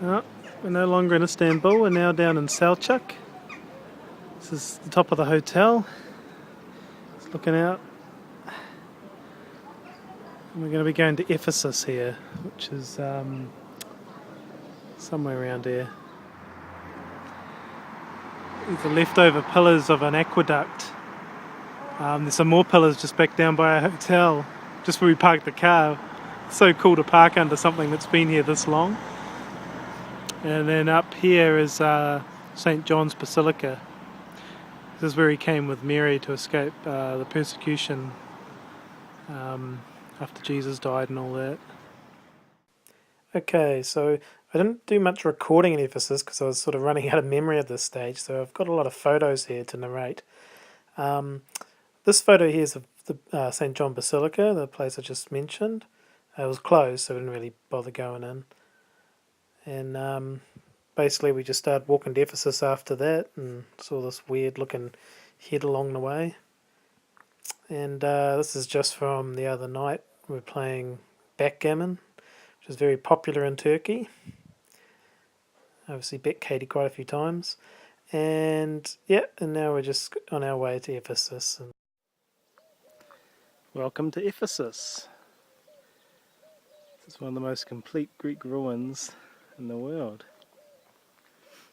Oh, we're no longer in Istanbul, we're now down in Selcuk. This is the top of the hotel. Just looking out. And we're going to be going to Ephesus here, which is somewhere around here. These are leftover pillars of an aqueduct. There's some more pillars just back down by our hotel, just where we parked the car. It's so cool to park under something that's been here this long. And then up here is St. John's Basilica. This is where he came with Mary to escape the persecution after Jesus died and all that. Okay, so I didn't do much recording in Ephesus because I was sort of running out of memory at this stage, so I've got a lot of photos here to narrate. This photo here is of the St. John Basilica, the place I just mentioned. It was closed, so I didn't really bother going in. And basically we just started walking to Ephesus after that and saw this weird looking head along the way. And this is just from the other night. We're playing backgammon, which is very popular in Turkey. Obviously bet Katie quite a few times. And yeah, and now we're just on our way to Ephesus. Welcome to Ephesus. This is one of the most complete Greek ruins in the world.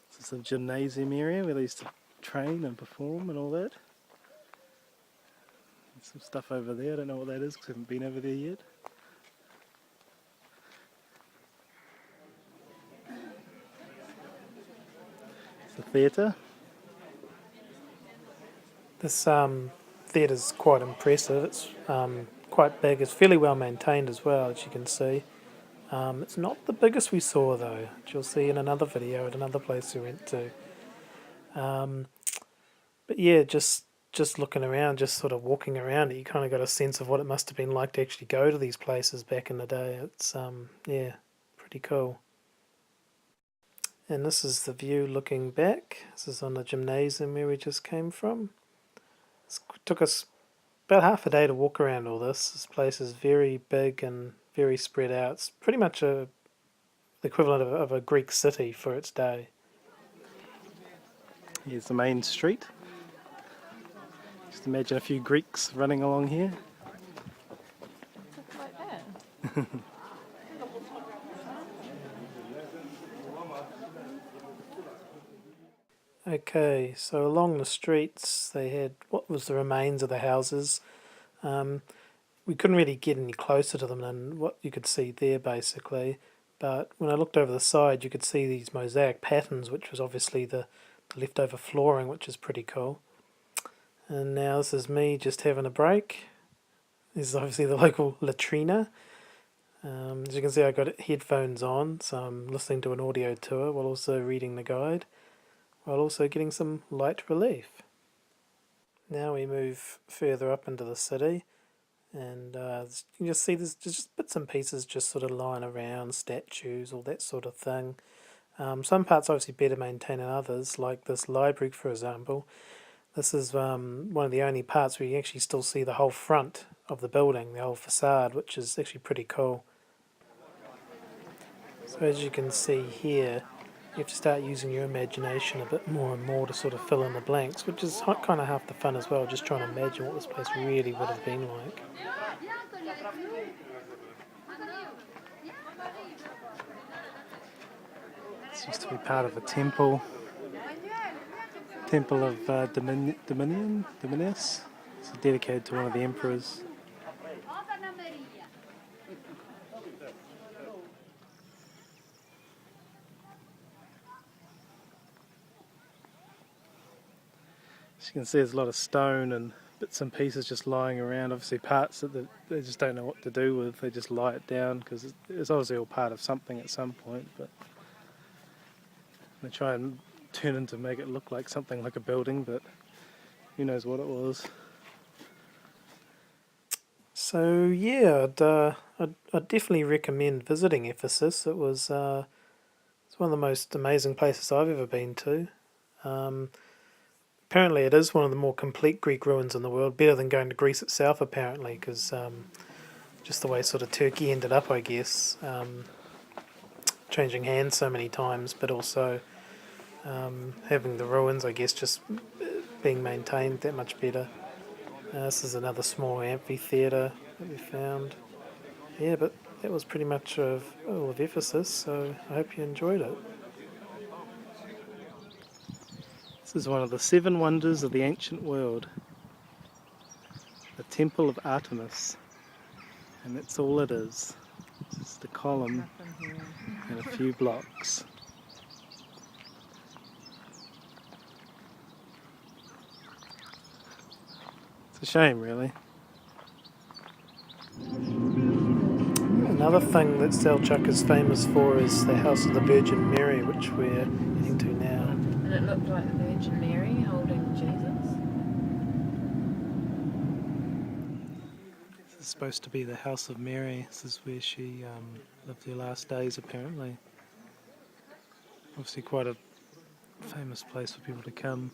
This is a gymnasium area where they used to train and perform and all that. There's some stuff over there, I don't know what that is because I haven't been over there yet. It's the theatre. This theatre's quite impressive. It's quite big. It's fairly well maintained as well, as you can see. It's not the biggest we saw though, which you'll see in another video at another place we went to. But yeah, just looking around, just sort of walking around it, you kind of got a sense of what it must have been like to actually go to these places back in the day. It's yeah, pretty cool. And this is the view looking back. This is on the gymnasium where we just came from. It took us about half a day to walk around all this. This place is very big and very spread out. It's pretty much the equivalent of a Greek city for its day. Here's the main street. Just imagine a few Greeks running along here. Like that. Okay, so along the streets they had what was the remains of the houses. We couldn't really get any closer to them than what you could see there basically, but when I looked over the side you could see these mosaic patterns, which was obviously the leftover flooring, which is pretty cool. And now this is me just having a break. This is obviously the local latrina. As you can see, I got headphones on, so I'm listening to an audio tour while also reading the guide, while also getting some light relief. Now we move further up into the city, and you can just see there's just bits and pieces just sort of lying around, statues, all that sort of thing. Some parts obviously better maintained than others, like this library for example. This is one of the only parts where you actually still see the whole front of the building, the whole facade, which is actually pretty cool. So as you can see here, you have to start using your imagination a bit more and more to sort of fill in the blanks, which is kind of half the fun as well, just trying to imagine what this place really would have been like. This used to be part of a temple. Temple of Artemis. It's dedicated to one of the emperors. As you can see, there's a lot of stone and bits and pieces just lying around. Obviously parts that they just don't know what to do with. They just lie it down because it's obviously all part of something at some point, but they try and make it look like something like a building, but who knows what it was. So yeah, I'd definitely recommend visiting Ephesus. It's one of the most amazing places I've ever been to. Apparently it is one of the more complete Greek ruins in the world, better than going to Greece itself apparently, because just the way sort of Turkey ended up, I guess. changing hands so many times, but also having the ruins, I guess, just being maintained that much better. This is another small amphitheatre that we found. Yeah, but that was pretty much of all of Ephesus, so I hope you enjoyed it. This is one of the 7 wonders of the ancient world, the Temple of Artemis, and that's all it is. It's just a column and a few blocks. It's a shame, really. Another thing that Selcuk is famous for is the House of the Virgin Mary, which we're heading to now. And it looked like the Virgin Mary holding Jesus. This is supposed to be the House of Mary. This is where she lived her last days, apparently. Obviously quite a famous place for people to come.